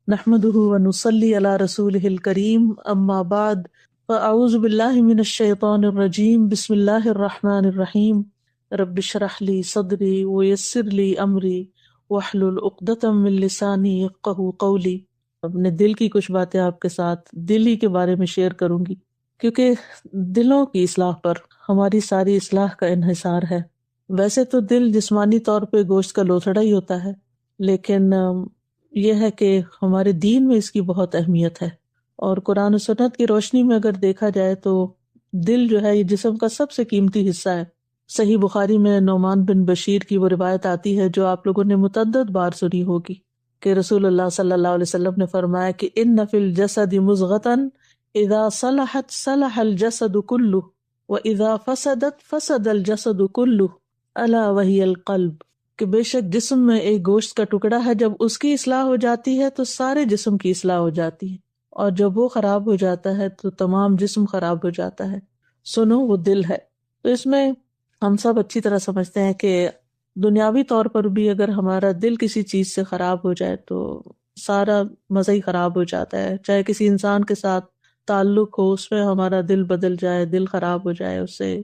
نحمده ونصلي على رسوله الكريم اما بعد فاعوذ بالله من الشيطان الرجيم بسم الله الرحمن الرحيم رب اشرح لي صدري ويسر لي امري واحلل عقدة من لساني يفقهوا قولي۔ اپنے دل کی کچھ باتیں آپ کے ساتھ دل ہی کے بارے میں شیئر کروں گی، کیونکہ دلوں کی اصلاح پر ہماری ساری اصلاح کا انحصار ہے۔ ویسے تو دل جسمانی طور پہ گوشت کا لوتھڑا ہی ہوتا ہے، لیکن یہ ہے کہ ہمارے دین میں اس کی بہت اہمیت ہے، اور قرآن و سنت کی روشنی میں اگر دیکھا جائے تو دل جو ہے یہ جسم کا سب سے قیمتی حصہ ہے۔ صحیح بخاری میں نعمان بن بشیر کی وہ روایت آتی ہے جو آپ لوگوں نے متعدد بار سنی ہوگی کہ رسول اللہ صلی اللہ علیہ وسلم نے فرمایا کہ ان فی الجسد مضغۃ اذا صلحت صلح الجسد کلہ واذا فسدت فسد الجسد کلہ الا وہی القلب، کہ بے شک جسم میں ایک گوشت کا ٹکڑا ہے، جب اس کی اصلاح ہو جاتی ہے تو سارے جسم کی اصلاح ہو جاتی ہے، اور جب وہ خراب ہو جاتا ہے تو تمام جسم خراب ہو جاتا ہے۔ سنو وہ دل ہے۔ تو اس میں ہم سب اچھی طرح سمجھتے ہیں کہ دنیاوی طور پر بھی اگر ہمارا دل کسی چیز سے خراب ہو جائے تو سارا مزہ ہی خراب ہو جاتا ہے۔ چاہے کسی انسان کے ساتھ تعلق ہو، اس میں ہمارا دل بدل جائے، دل خراب ہو جائے، اس سے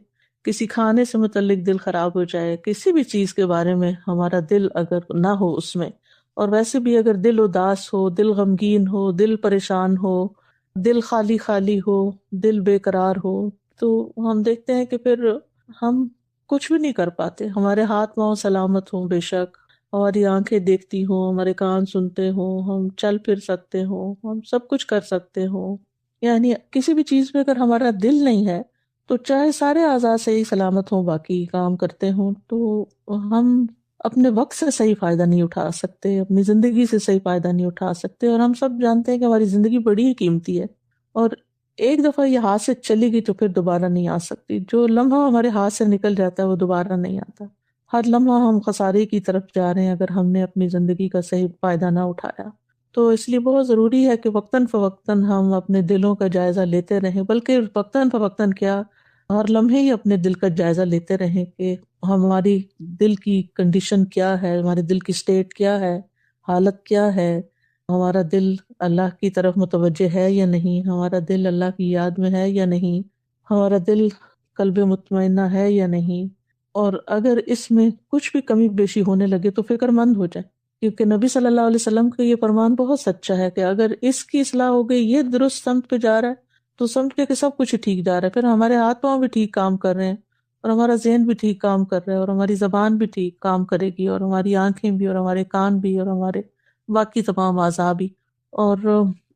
کسی کھانے سے متعلق دل خراب ہو جائے، کسی بھی چیز کے بارے میں ہمارا دل اگر نہ ہو اس میں، اور ویسے بھی اگر دل اداس ہو، دل غمگین ہو، دل پریشان ہو، دل خالی خالی ہو، دل بے قرار ہو، تو ہم دیکھتے ہیں کہ پھر ہم کچھ بھی نہیں کر پاتے۔ ہمارے ہاتھ پاؤں سلامت ہوں، بے شک ہماری آنکھیں دیکھتی ہوں، ہمارے کان سنتے ہوں، ہم چل پھر سکتے ہوں، ہم سب کچھ کر سکتے ہوں، یعنی کسی بھی چیز میں اگر ہمارا دل نہیں ہے تو چاہے سارے اعضاء صحیح سلامت ہوں، باقی کام کرتے ہوں، تو ہم اپنے وقت سے صحیح فائدہ نہیں اٹھا سکتے، اپنی زندگی سے صحیح فائدہ نہیں اٹھا سکتے۔ اور ہم سب جانتے ہیں کہ ہماری زندگی بڑی ہی قیمتی ہے، اور ایک دفعہ یہ ہاتھ سے چلی گئی تو پھر دوبارہ نہیں آ سکتی۔ جو لمحہ ہمارے ہاتھ سے نکل جاتا ہے وہ دوبارہ نہیں آتا۔ ہر لمحہ ہم خسارے کی طرف جا رہے ہیں اگر ہم نے اپنی زندگی کا صحیح فائدہ نہ اٹھایا۔ تو اس لیے بہت ضروری ہے کہ وقتاً فوقتاً ہم اپنے دلوں کا جائزہ لیتے رہیں، بلکہ وقتاً فوقتاً کیا، ہر لمحے ہی اپنے دل کا جائزہ لیتے رہیں کہ ہماری دل کی کنڈیشن کیا ہے، ہمارے دل کی سٹیٹ کیا ہے، حالت کیا ہے، ہمارا دل اللہ کی طرف متوجہ ہے یا نہیں، ہمارا دل اللہ کی یاد میں ہے یا نہیں، ہمارا دل قلب مطمئنہ ہے یا نہیں۔ اور اگر اس میں کچھ بھی کمی بیشی ہونے لگے تو فکر مند ہو جائے، کیونکہ نبی صلی اللہ علیہ وسلم کا یہ فرمان بہت سچا ہے کہ اگر اس کی اصلاح ہو گئی، یہ درست سمت پہ جا رہا ہے، تو سمجھ کے کہ سب کچھ ٹھیک جا رہا ہے، پھر ہمارے ہاتھ پاؤں بھی ٹھیک کام کر رہے ہیں، اور ہمارا ذہن بھی ٹھیک کام کر رہا ہے، اور ہماری زبان بھی ٹھیک کام کرے گی، اور ہماری آنکھیں بھی، اور ہمارے کان بھی، اور ہمارے باقی تمام اعضاء بھی۔ اور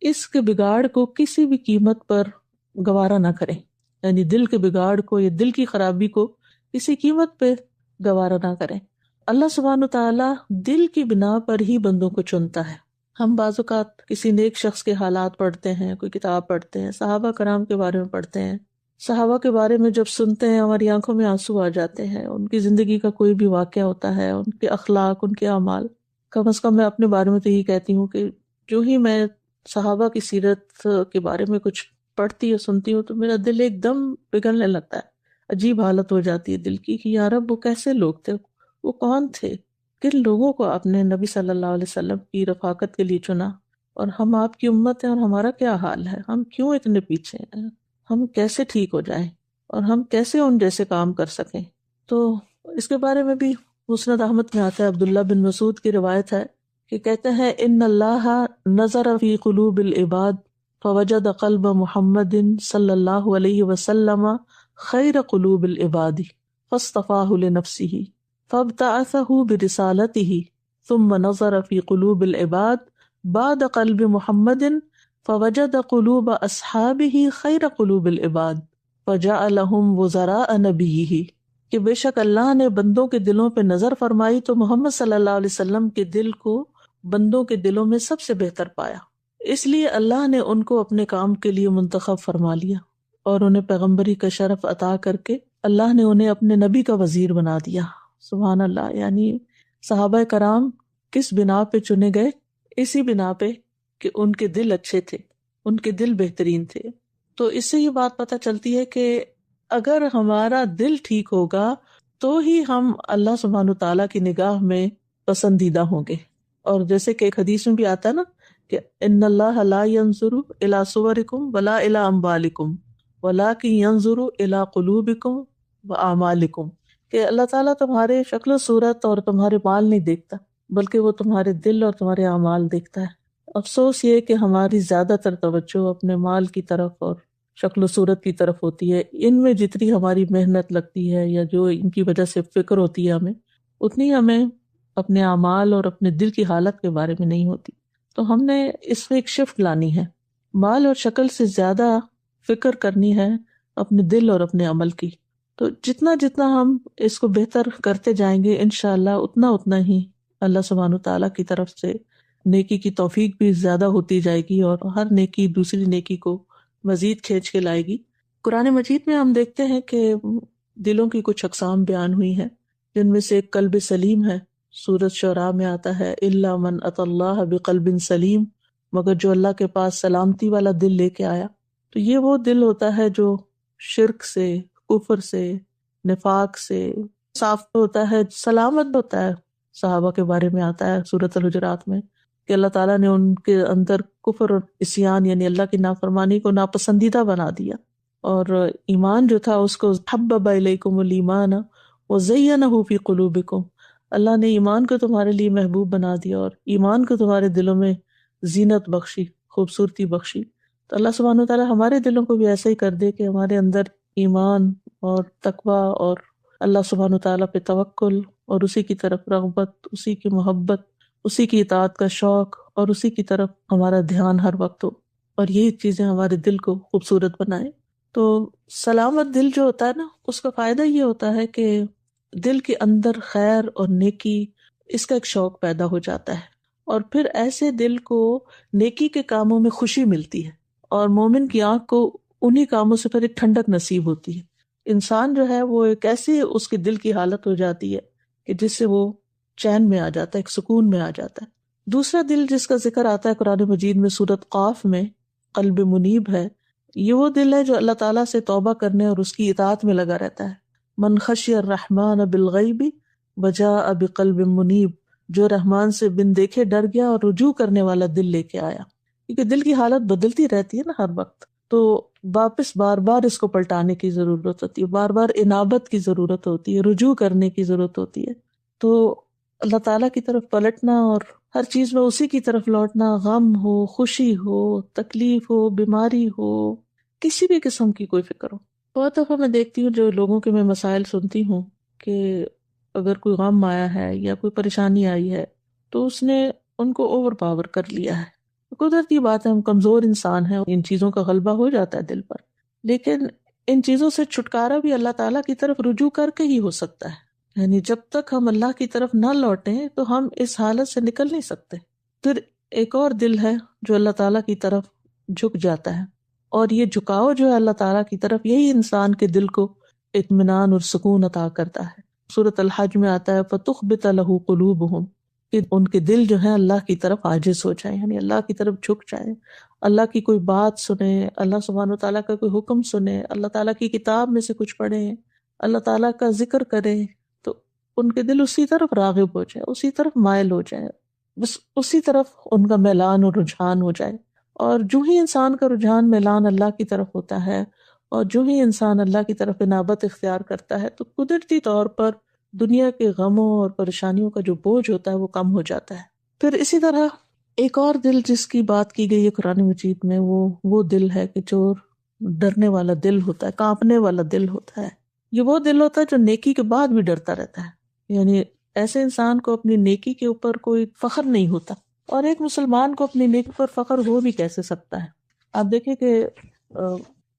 اس کے بگاڑ کو کسی بھی قیمت پر گوارا نہ کریں، یعنی دل کے بگاڑ کو یا دل کی خرابی کو کسی قیمت پہ گوارا نہ کریں۔ اللہ سبحانہ تعالیٰ دل کی بنا پر ہی بندوں کو چنتا ہے۔ ہم بعض اوقات کسی نیک شخص کے حالات پڑھتے ہیں، کوئی کتاب پڑھتے ہیں، صحابہ کرام کے بارے میں پڑھتے ہیں، صحابہ کے بارے میں جب سنتے ہیں ہماری آنکھوں میں آنسو آ جاتے ہیں۔ ان کی زندگی کا کوئی بھی واقعہ ہوتا ہے، ان کے اخلاق، ان کے اعمال، کم از کم میں اپنے بارے میں تو یہی کہتی ہوں کہ جو ہی میں صحابہ کی سیرت کے بارے میں کچھ پڑھتی یا سنتی ہوں تو میرا دل ایک دم پگھلنے لگتا ہے، عجیب حالت ہو جاتی ہے دل کی کہ یا رب وہ کیسے لوگ تھے، وہ کون تھے، کن لوگوں کو آپ نے نبی صلی اللہ علیہ وسلم کی رفاقت کے لیے چنا، اور ہم آپ کی امت ہیں اور ہمارا کیا حال ہے، ہم کیوں اتنے پیچھے ہیں، ہم کیسے ٹھیک ہو جائیں، اور ہم کیسے ان جیسے کام کر سکیں۔ تو اس کے بارے میں بھی مسند احمد میں آتا ہے، عبداللہ بن مسعود کی روایت ہے کہ کہتے ہیں ان اللہ نظر فی قلوب العباد فوجد قلب محمد صلی اللہ علیہ وسلم خیر قلوب العباد فاصطفاہ لنفسہ فابتعثہ برسالتہ ثم نظر فی قلوب العباد بعد قلب محمد فوجد قلوب اصحابہ خیر قلوب العباد فجعلہم وزراء نبیہ، کہ بے شک اللہ نے بندوں کے دلوں پہ نظر فرمائی تو محمد صلی اللہ علیہ وسلم کے دل کو بندوں کے دلوں میں سب سے بہتر پایا، اس لیے اللہ نے ان کو اپنے کام کے لیے منتخب فرما لیا، اور انہیں پیغمبری کا شرف عطا کر کے اللہ نے انہیں اپنے نبی کا وزیر بنا دیا۔ سبحان اللہ۔ یعنی صحابہ کرام کس بنا پہ چنے گئے؟ اسی بنا پہ کہ ان کے دل اچھے تھے، ان کے دل بہترین تھے۔ تو اس سے یہ بات پتہ چلتی ہے کہ اگر ہمارا دل ٹھیک ہوگا تو ہی ہم اللہ سبحانہ تعالیٰ کی نگاہ میں پسندیدہ ہوں گے۔ اور جیسے کہ ایک حدیث میں بھی آتا ہے نا کہ ان اللہ لا ينظر الى صورکم ولا الى اموالکم ولکن ينظر الى قلوبکم واعمالکم، کہ اللہ تعالیٰ تمہارے شکل و صورت اور تمہارے مال نہیں دیکھتا، بلکہ وہ تمہارے دل اور تمہارے اعمال دیکھتا ہے۔ افسوس یہ کہ ہماری زیادہ تر توجہ اپنے مال کی طرف اور شکل و صورت کی طرف ہوتی ہے، ان میں جتنی ہماری محنت لگتی ہے یا جو ان کی وجہ سے فکر ہوتی ہے ہمیں، اتنی ہمیں اپنے اعمال اور اپنے دل کی حالت کے بارے میں نہیں ہوتی۔ تو ہم نے اس میں ایک شفٹ لانی ہے، مال اور شکل سے زیادہ فکر کرنی ہے اپنے دل اور اپنے عمل کی۔ تو جتنا جتنا ہم اس کو بہتر کرتے جائیں گے انشاءاللہ اتنا ہی اللہ سبحانہ تعالیٰ کی طرف سے نیکی کی توفیق بھی زیادہ ہوتی جائے گی، اور ہر نیکی دوسری نیکی کو مزید کھینچ کے لائے گی۔ قرآن مجید میں ہم دیکھتے ہیں کہ دلوں کی کچھ اقسام بیان ہوئی ہیں، جن میں سے ایک قلب سلیم ہے۔ سورۃ شعراء میں آتا ہے الا من اتى اللہ بقلب سلیم، مگر جو اللہ کے پاس سلامتی والا دل لے کے آیا۔ تو یہ وہ دل ہوتا ہے جو شرک سے، کفر سے، نفاق سے صاف ہوتا ہے، سلامت ہوتا ہے۔ صحابہ کے بارے میں آتا ہے سورۃ الحجرات میں کہ اللہ تعالیٰ نے ان کے اندر کفر اور عصیان یعنی اللہ کی نافرمانی کو ناپسندیدہ بنا دیا، اور ایمان جو تھا اس کو حبب الیکم الایمان وزینہ فی قلوبکم، اللہ نے ایمان کو تمہارے لیے محبوب بنا دیا اور ایمان کو تمہارے دلوں میں زینت بخشی، خوبصورتی بخشی۔ تو اللہ سبحانہ وتعالیٰ ہمارے دلوں کو بھی ایسا ہی کر دے کہ ہمارے اندر ایمان اور تقوی اور اللہ سبحانہ وتعالیٰ پہ توکل اور اسی کی طرف رغبت، اسی کی محبت، اسی کی اطاعت کا شوق اور اسی کی طرف ہمارا دھیان ہر وقت ہو، اور یہی چیزیں ہمارے دل کو خوبصورت بنائیں۔ تو سلامت دل جو ہوتا ہے نا، اس کا فائدہ یہ ہوتا ہے کہ دل کے اندر خیر اور نیکی، اس کا ایک شوق پیدا ہو جاتا ہے، اور پھر ایسے دل کو نیکی کے کاموں میں خوشی ملتی ہے، اور مومن کی آنکھ کو انہی کاموں سے پھر ایک ٹھنڈک نصیب ہوتی ہے۔ انسان جو ہے وہ ایک ایسی اس کے دل کی حالت ہو جاتی ہے کہ جس سے وہ چین میں آ جاتا ہے، ایک سکون میں آ جاتا ہے۔ دوسرا دل جس کا ذکر آتا ہے قرآن مجید میں سورۃ قاف میں، قلب منیب ہے۔ یہ وہ دل ہے جو اللہ تعالیٰ سے توبہ کرنے اور اس کی اطاعت میں لگا رہتا ہے۔ من خشی الرحمن بالغیب وجاء بقلب منیب، جو رحمان سے بن دیکھے ڈر گیا اور رجوع کرنے والا دل لے کے آیا۔ کیونکہ دل کی حالت بدلتی رہتی ہے نا ہر وقت، تو واپس بار بار اس کو پلٹانے کی ضرورت ہوتی ہے، بار بار انابت کی ضرورت ہوتی ہے، رجوع کرنے کی ضرورت ہوتی ہے۔ تو اللہ تعالیٰ کی طرف پلٹنا اور ہر چیز میں اسی کی طرف لوٹنا، غم ہو، خوشی ہو، تکلیف ہو، بیماری ہو، کسی بھی قسم کی کوئی فکر ہو۔ بہت دفعہ میں دیکھتی ہوں جو لوگوں کے میں مسائل سنتی ہوں کہ اگر کوئی غم آیا ہے یا کوئی پریشانی آئی ہے تو اس نے ان کو اوور پاور کر لیا ہے۔ قدرتی بات ہے، ہم کمزور انسان ہیں، ان چیزوں کا غلبہ ہو جاتا ہے دل پر، لیکن ان چیزوں سے چھٹکارا بھی اللہ تعالیٰ کی طرف رجوع کر کے ہی ہو سکتا ہے۔ یعنی جب تک ہم اللہ کی طرف نہ لوٹیں تو ہم اس حالت سے نکل نہیں سکتے۔ پھر ایک اور دل ہے جو اللہ تعالیٰ کی طرف جھک جاتا ہے، اور یہ جھکاؤ جو ہے اللہ تعالیٰ کی طرف، یہی انسان کے دل کو اطمینان اور سکون عطا کرتا ہے۔ سورۃ الحج میں آتا ہے فَتُخْبِتَ لَهُ قُلُوبُهُمْ، کہ ان کے دل جو ہیں اللہ کی طرف عاجز ہو جائیں، یعنی اللہ کی طرف جھک جائیں، اللہ کی کوئی بات سنیں، اللہ سبحانہ وتعالیٰ کا کوئی حکم سنیں، اللہ تعالیٰ کی کتاب میں سے کچھ پڑھیں، اللہ تعالیٰ کا ذکر کریں، تو ان کے دل اسی طرف راغب ہو جائے، اسی طرف مائل ہو جائے، بس اسی طرف ان کا میلان اور رجحان ہو جائے۔ اور جو ہی انسان کا رجحان میلان اللہ کی طرف ہوتا ہے، اور جو ہی انسان اللہ کی طرف انابت اختیار کرتا ہے، تو قدرتی طور پر دنیا کے غموں اور پریشانیوں کا جو بوجھ ہوتا ہے وہ کم ہو جاتا ہے۔ پھر اسی طرح ایک اور دل جس کی بات کی گئی ہے قرآن مجید میں، وہ دل ہے کہ جو ڈرنے والا دل ہوتا ہے، کانپنے والا دل ہوتا ہے۔ یہ وہ دل ہوتا ہے جو نیکی کے بعد بھی ڈرتا رہتا ہے، یعنی ایسے انسان کو اپنی نیکی کے اوپر کوئی فخر نہیں ہوتا، اور ایک مسلمان کو اپنی نیکی پر فخر ہو بھی کیسے سکتا ہے؟ آپ دیکھیں کہ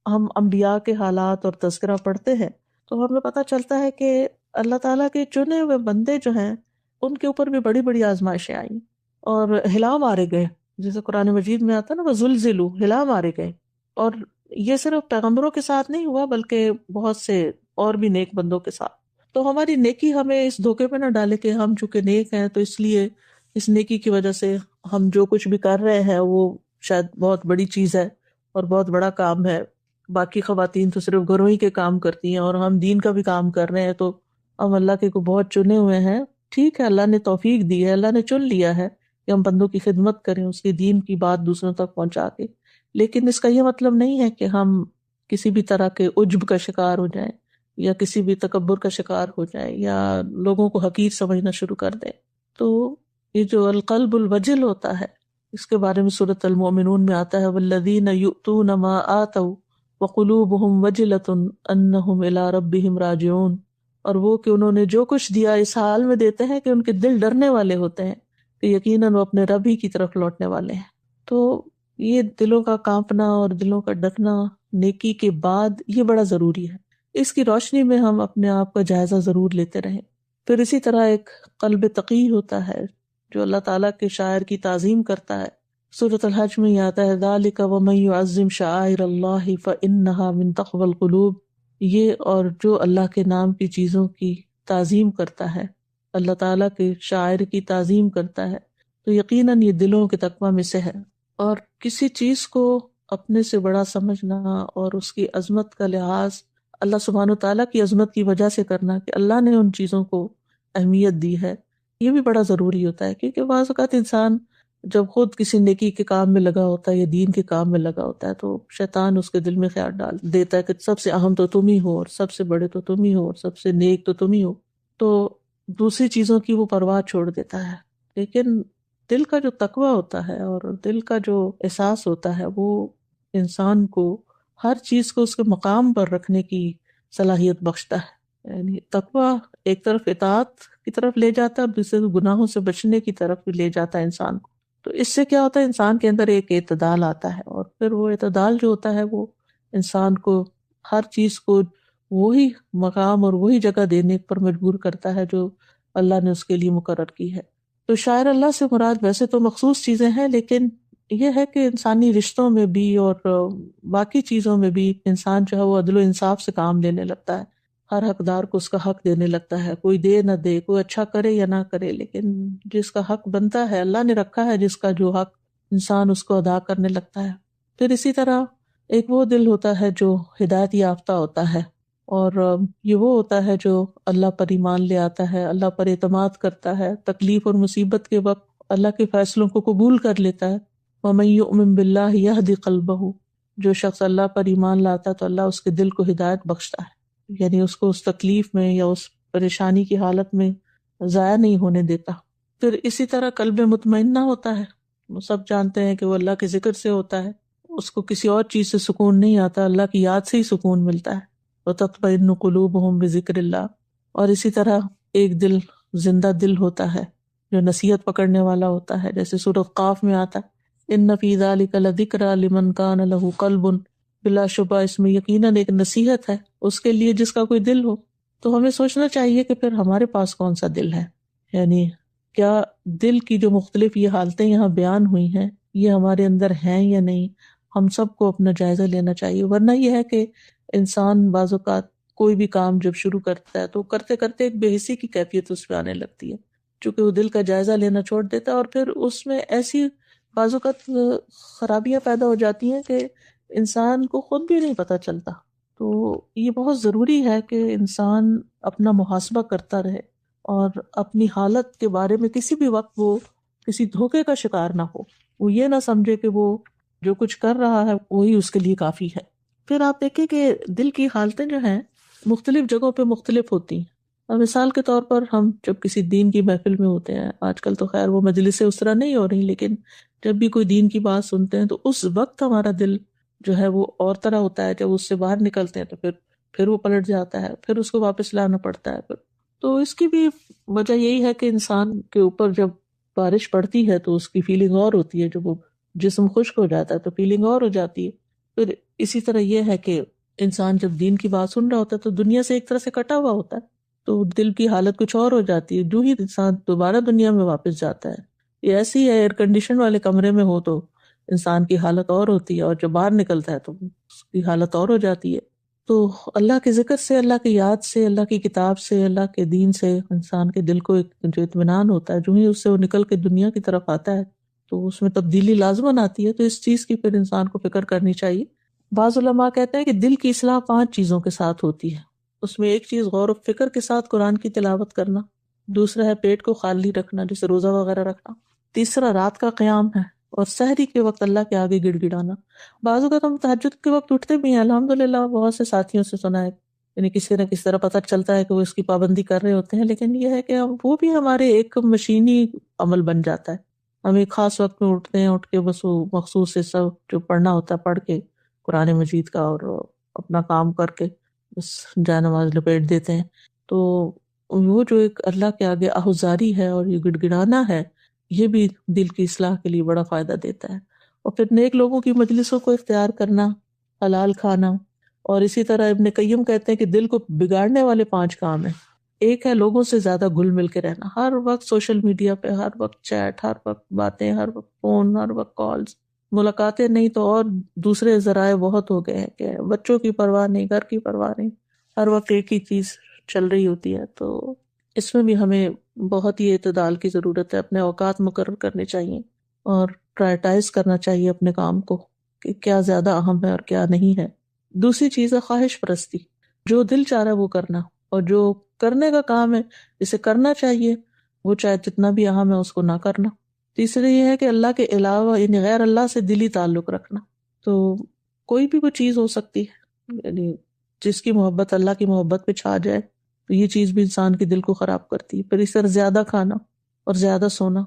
ہم انبیاء کے حالات اور تذکرہ پڑھتے ہیں تو ہمیں پتہ چلتا ہے کہ اللہ تعالیٰ کے چنے ہوئے بندے جو ہیں ان کے اوپر بھی بڑی بڑی آزمائشیں آئیں اور ہلا مارے گئے، جیسے قرآن مجید میں آتا ہے نا وَزُلْزِلُوا، ہلا مارے گئے۔ اور یہ صرف پیغمبروں کے ساتھ نہیں ہوا بلکہ بہت سے اور بھی نیک بندوں کے ساتھ۔ تو ہماری نیکی ہمیں اس دھوکے پہ نہ ڈالے کہ ہم چونکہ نیک ہیں تو اس لیے اس نیکی کی وجہ سے ہم جو کچھ بھی کر رہے ہیں وہ شاید بہت بڑی چیز ہے اور بہت بڑا کام ہے، باقی خواتین تو صرف گھروں ہی کے کام کرتی ہیں اور ہم دین کا بھی کام کر رہے ہیں تو ہم اللہ کے کو بہت چنے ہوئے ہیں۔ ٹھیک ہے، اللہ نے توفیق دی ہے، اللہ نے چن لیا ہے کہ ہم بندوں کی خدمت کریں اس کے دین کی بات دوسروں تک پہنچا کے، لیکن اس کا یہ مطلب نہیں ہے کہ ہم کسی بھی طرح کے عجب کا شکار ہو جائیں یا کسی بھی تکبر کا شکار ہو جائیں یا لوگوں کو حقیر سمجھنا شروع کر دیں۔ تو یہ جو القلب الوجل ہوتا ہے، اس کے بارے میں سورۃ المؤمنون میں آتا ہے والذین یؤتون ما آتوا وقلوبہم وجلۃ انہم الی ربہم راجعون، اور وہ کہ انہوں نے جو کچھ دیا اس حال میں دیتے ہیں کہ ان کے دل ڈرنے والے ہوتے ہیں کہ یقیناً وہ اپنے رب ہی کی طرف لوٹنے والے ہیں۔ تو یہ دلوں کا کانپنا اور دلوں کا ڈرنا نیکی کے بعد یہ بڑا ضروری ہے، اس کی روشنی میں ہم اپنے آپ کا جائزہ ضرور لیتے رہیں۔ پھر اسی طرح ایک قلب تقی ہوتا ہے جو اللہ تعالیٰ کے شاعر کی تعظیم کرتا ہے۔ سورۃ الحج میں یہ آتا ہے ذالک ومن یعظم شعائر اللہ فانہا من تقوی القلوب، یہ اور جو اللہ کے نام کی چیزوں کی تعظیم کرتا ہے، اللہ تعالیٰ کے شاعر کی تعظیم کرتا ہے، تو یقیناً یہ دلوں کے تقوی میں سے ہے۔ اور کسی چیز کو اپنے سے بڑا سمجھنا اور اس کی عظمت کا لحاظ اللہ سبحانہ وتعالیٰ کی عظمت کی وجہ سے کرنا کہ اللہ نے ان چیزوں کو اہمیت دی ہے، یہ بھی بڑا ضروری ہوتا ہے، کیونکہ بعض اوقات انسان جب خود کسی نیکی کے کام میں لگا ہوتا ہے یا دین کے کام میں لگا ہوتا ہے تو شیطان اس کے دل میں خیال ڈال دیتا ہے کہ سب سے اہم تو تم ہی ہو اور سب سے بڑے تو تم ہی ہو اور سب سے نیک تو تم ہی ہو، تو دوسری چیزوں کی وہ پرواہ چھوڑ دیتا ہے۔ لیکن دل کا جو تقوی ہوتا ہے اور دل کا جو احساس ہوتا ہے وہ انسان کو ہر چیز کو اس کے مقام پر رکھنے کی صلاحیت بخشتا ہے۔ یعنی تقوی ایک طرف اطاعت کی طرف لے جاتا ہے اور دوسرے گناہوں سے بچنے کی طرف بھی لے جاتا ہے انسان کو۔ تو اس سے کیا ہوتا ہے، انسان کے اندر ایک اعتدال آتا ہے، اور پھر وہ اعتدال جو ہوتا ہے وہ انسان کو ہر چیز کو وہی مقام اور وہی جگہ دینے پر مجبور کرتا ہے جو اللہ نے اس کے لیے مقرر کی ہے۔ تو شاعر اللہ سے مراد ویسے تو مخصوص چیزیں ہیں، لیکن یہ ہے کہ انسانی رشتوں میں بھی اور باقی چیزوں میں بھی انسان جو ہے وہ عدل و انصاف سے کام لینے لگتا ہے، ہر حقدار کو اس کا حق دینے لگتا ہے، کوئی دے نہ دے، کوئی اچھا کرے یا نہ کرے، لیکن جس کا حق بنتا ہے اللہ نے رکھا ہے، جس کا جو حق انسان اس کو ادا کرنے لگتا ہے۔ پھر اسی طرح ایک وہ دل ہوتا ہے جو ہدایت یافتہ ہوتا ہے، اور یہ وہ ہوتا ہے جو اللہ پر ایمان لے آتا ہے، اللہ پر اعتماد کرتا ہے، تکلیف اور مصیبت کے وقت اللہ کے فیصلوں کو قبول کر لیتا ہے۔ وَمَن يُؤْمِن بِاللَّهِ يَهْدِ قَلْبَهُ، جو شخص اللہ پر ایمان لاتا ہے تو اللہ اس کے دل کو ہدایت بخشتا ہے، یعنی اس کو اس تکلیف میں یا اس پریشانی کی حالت میں ضائع نہیں ہونے دیتا۔ پھر اسی طرح قلب مطمئنہ ہوتا ہے، وہ سب جانتے ہیں کہ وہ اللہ کے ذکر سے ہوتا ہے، اس کو کسی اور چیز سے سکون نہیں آتا، اللہ کی یاد سے ہی سکون ملتا ہے۔ وَتَطْمَئِنُّ قُلُوبُهُمْ بِذِكْرِ اللَّهِ، اور اسی طرح ایک دل زندہ دل ہوتا ہے جو نصیحت پکڑنے والا ہوتا ہے، جیسے سورۃ قاف میں آتا ہے ان فی ذلک لذکری لمن کان لہ قلب، بلا شبہ اس میں یقیناً ایک نصیحت ہے اس کے لیے جس کا کوئی دل ہو۔ تو ہمیں سوچنا چاہیے کہ پھر ہمارے پاس کون سا دل ہے، یعنی کیا دل کی جو مختلف یہ حالتیں یہاں بیان ہوئی ہیں یہ ہمارے اندر ہیں یا نہیں، ہم سب کو اپنا جائزہ لینا چاہیے۔ ورنہ یہ ہے کہ انسان بعض اوقات کوئی بھی کام جب شروع کرتا ہے تو کرتے کرتے ایک بے حسی کی کیفیت اس پہ آنے لگتی ہے، چونکہ وہ دل کا جائزہ لینا چھوڑ دیتا ہے، اور پھر اس میں ایسی بعض اوقات خرابیاں پیدا ہو جاتی ہیں کہ انسان کو خود بھی نہیں پتہ چلتا۔ تو یہ بہت ضروری ہے کہ انسان اپنا محاسبہ کرتا رہے اور اپنی حالت کے بارے میں کسی بھی وقت وہ کسی دھوکے کا شکار نہ ہو، وہ یہ نہ سمجھے کہ وہ جو کچھ کر رہا ہے وہی اس کے لیے کافی ہے۔ پھر آپ دیکھیں کہ دل کی حالتیں جو ہیں مختلف جگہوں پہ مختلف ہوتی ہیں۔ اور مثال کے طور پر ہم جب کسی دین کی محفل میں ہوتے ہیں، آج کل تو خیر وہ مجلسیں اس طرح نہیں ہو رہی، لیکن جب بھی کوئی دین کی بات سنتے ہیں تو اس وقت ہمارا دل جو ہے وہ اور طرح ہوتا ہے، جب اس سے باہر نکلتے ہیں تو پھر وہ پلٹ جاتا ہے، پھر اس کو واپس لانا پڑتا ہے۔ تو اس کی بھی وجہ یہی ہے کہ انسان کے اوپر جب بارش پڑتی ہے تو اس کی فیلنگ اور ہوتی ہے، جب وہ جسم خشک ہو جاتا ہے تو فیلنگ اور ہو جاتی ہے۔ پھر اسی طرح یہ ہے کہ انسان جب دین کی بات سن رہا ہوتا ہے تو دنیا سے ایک طرح سے کٹا ہوا ہوتا ہے، تو دل کی حالت کچھ اور ہو جاتی ہے۔ جو ہی انسان دوبارہ دنیا میں واپس جاتا ہے، یہ ایسے ہی ایئر کنڈیشن والے کمرے میں ہو تو انسان کی حالت اور ہوتی ہے، اور جب باہر نکلتا ہے تو اس کی حالت اور ہو جاتی ہے۔ تو اللہ کے ذکر سے، اللہ کی یاد سے، اللہ کی کتاب سے، اللہ کے دین سے انسان کے دل کو ایک جو اطمینان ہوتا ہے، جو ہی اس سے وہ نکل کے دنیا کی طرف آتا ہے تو اس میں تبدیلی لازماً آتی ہے۔ تو اس چیز کی پھر انسان کو فکر کرنی چاہیے۔ بعض علماء کہتے ہیں کہ دل کی اصلاح 5 چیزوں کے ساتھ ہوتی ہے۔ اس میں ایک چیز غور و فکر کے ساتھ قرآن کی تلاوت کرنا، دوسرا ہے پیٹ کو خالی رکھنا جیسے روزہ وغیرہ رکھنا، تیسرا رات کا قیام ہے، اور سحری کے وقت اللہ کے آگے گڑ گڑانا۔ بعض اوقات ہم تہجد کے وقت اٹھتے بھی ہیں، الحمدللہ بہت سے ساتھیوں سے سنا ہے، یعنی کسی نہ کسی طرح پتہ چلتا ہے کہ وہ اس کی پابندی کر رہے ہوتے ہیں، لیکن یہ ہے کہ وہ بھی ہمارے ایک مشینی عمل بن جاتا ہے۔ ہم ایک خاص وقت میں اٹھتے ہیں، اٹھ کے بس وہ مخصوص حصہ جو پڑھنا ہوتا ہے پڑھ کے قرآن مجید کا، اور اپنا کام کر کے بس جائے نماز لپیٹ دیتے ہیں۔ تو وہ جو ایک اللہ کے آگے آہوزاری ہے اور یہ گڑ گڑانا ہے، یہ بھی دل کی اصلاح کے لیے بڑا فائدہ دیتا ہے۔ اور پھر نیک لوگوں کی مجلسوں کو اختیار کرنا، حلال کھانا، اور اسی طرح ابن قیم کہتے ہیں کہ دل کو بگاڑنے والے 5 کام ہیں۔ ایک ہے لوگوں سے زیادہ گھل مل کے رہنا، ہر وقت سوشل میڈیا پہ، ہر وقت چیٹ، ہر وقت باتیں، ہر وقت فون، ہر وقت کالز، ملاقاتیں نہیں تو اور دوسرے ذرائع بہت ہو گئے ہیں کہ بچوں کی پرواہ نہیں، گھر کی پرواہ نہیں، ہر وقت ایک ہی چیز چل رہی ہوتی ہے۔ تو اس میں بھی ہمیں بہت ہی اعتدال کی ضرورت ہے، اپنے اوقات مقرر کرنے چاہیے اور پرائرٹائز کرنا چاہیے اپنے کام کو کہ کیا زیادہ اہم ہے اور کیا نہیں ہے۔ دوسری چیز ہے خواہش پرستی، جو دل چاہ رہا ہے وہ کرنا، اور جو کرنے کا کام ہے جسے کرنا چاہیے وہ چاہے جتنا بھی اہم ہے اس کو نہ کرنا۔ تیسرے یہ ہے کہ اللہ کے علاوہ یعنی غیر اللہ سے دلی تعلق رکھنا۔ تو کوئی بھی وہ چیز ہو سکتی ہے، یعنی جس کی محبت اللہ کی محبت پہ چھا جائے تو یہ چیز بھی انسان کے دل کو خراب کرتی ہے۔ پھر اس طرح زیادہ کھانا اور زیادہ سونا،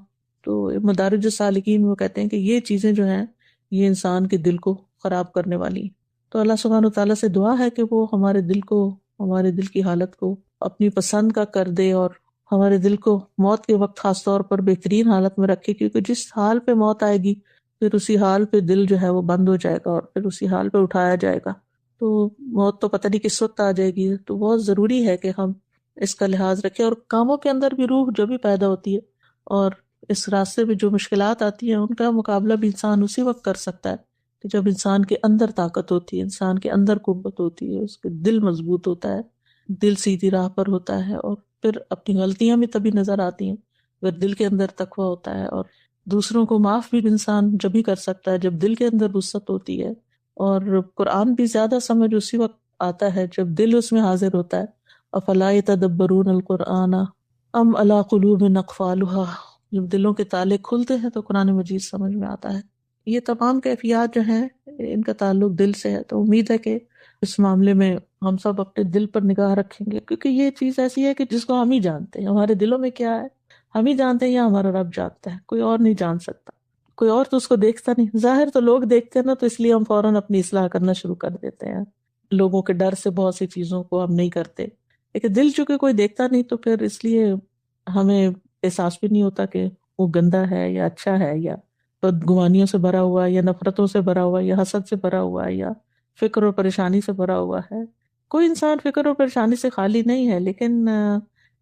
تو مدارج السالکین میں وہ کہتے ہیں کہ یہ چیزیں جو ہیں یہ انسان کے دل کو خراب کرنے والی ہیں۔ تو اللہ سبحانہ وتعالیٰ سے دعا ہے کہ وہ ہمارے دل کو، ہمارے دل کی حالت کو اپنی پسند کا کر دے، اور ہمارے دل کو موت کے وقت خاص طور پر بہترین حالت میں رکھے، کیونکہ جس حال پہ موت آئے گی پھر اسی حال پہ دل جو ہے وہ بند ہو جائے گا اور پھر اسی حال پہ اٹھایا جائے گا۔ تو موت تو پتہ نہیں کس وقت آ جائے گی، تو بہت ضروری ہے کہ ہم اس کا لحاظ رکھیں، اور کاموں کے اندر بھی روح جو بھی پیدا ہوتی ہے اور اس راستے میں جو مشکلات آتی ہیں ان کا مقابلہ بھی انسان اسی وقت کر سکتا ہے کہ جب انسان کے اندر طاقت ہوتی ہے، انسان کے اندر قوت ہوتی ہے، اس کے دل مضبوط ہوتا ہے، دل سیدھی راہ پر ہوتا ہے، اور پھر اپنی غلطیاں بھی تبھی نظر آتی ہیں اگر دل کے اندر تقویٰ ہوتا ہے۔ اور دوسروں کو معاف بھی انسان جب ہی کر سکتا ہے جب دل کے اندر وسعت ہوتی ہے، اور قرآن بھی زیادہ سمجھ اسی وقت آتا ہے جب دل اس میں حاضر ہوتا ہے۔ افلا یتدبرون القرآن ام علی قلوب اقفالها، جب دلوں کے تالے کھلتے ہیں تو قرآن مجید سمجھ میں آتا ہے۔ یہ تمام کیفیات جو ہیں ان کا تعلق دل سے ہے، تو امید ہے کہ اس معاملے میں ہم سب اپنے دل پر نگاہ رکھیں گے، کیونکہ یہ چیز ایسی ہے کہ جس کو ہم ہی جانتے ہیں، ہمارے دلوں میں کیا ہے ہم ہی جانتے ہیں یا ہمارا رب جانتا ہے، کوئی اور نہیں جان سکتا، کوئی اور تو اس کو دیکھتا نہیں۔ ظاہر تو لوگ دیکھتے ہیں نا، تو اس لیے ہم فوراً اپنی اصلاح کرنا شروع کر دیتے ہیں، لوگوں کے ڈر سے بہت سی چیزوں کو ہم نہیں کرتے، لیکن دل چونکہ کوئی دیکھتا نہیں تو پھر اس لیے ہمیں احساس بھی نہیں ہوتا کہ وہ گندا ہے یا اچھا ہے، یا بدگمانیوں سے بھرا ہوا ہے یا نفرتوں سے بھرا ہوا ہے یا حسد سے بھرا ہوا ہے یا فکر اور پریشانی سے بھرا ہوا ہے۔ کوئی انسان فکر اور پریشانی سے خالی نہیں ہے، لیکن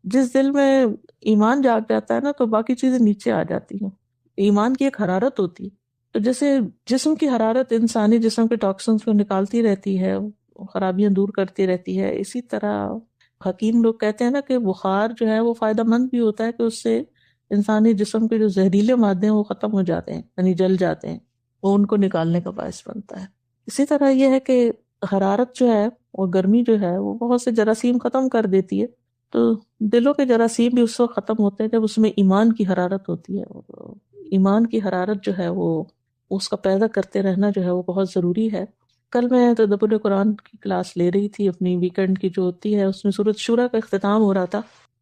جس دل میں ایمان جاگ جاتا ہے نا تو باقی چیزیں نیچے آ جاتی ہیں۔ ایمان کی ایک حرارت ہوتی ہے، تو جیسے جسم کی حرارت انسانی جسم کے ٹاکسنس کو نکالتی رہتی ہے، خرابیاں دور کرتی رہتی ہے، اسی طرح حکیم لوگ کہتے ہیں نا کہ بخار جو ہے وہ فائدہ مند بھی ہوتا ہے کہ اس سے انسانی جسم کے جو زہریلے مادے ہیں وہ ختم ہو جاتے ہیں، یعنی جل جاتے ہیں، وہ ان کو نکالنے کا باعث بنتا ہے۔ اسی طرح یہ ہے کہ حرارت جو ہے اور گرمی جو ہے وہ بہت سے جراثیم ختم کر دیتی ہے، تو دلوں کے جراثیم بھی اس وقت ختم ہوتے ہیں جب اس میں ایمان کی حرارت ہوتی ہے، اور ایمان کی حرارت جو ہے وہ اس کا پیدا کرتے رہنا جو ہے وہ بہت ضروری ہے۔ کل میں تدبر قرآن کی کلاس لے رہی تھی اپنی ویکنڈ کی جو ہوتی ہے، اس میں سورۃ شورا کا اختتام ہو رہا تھا،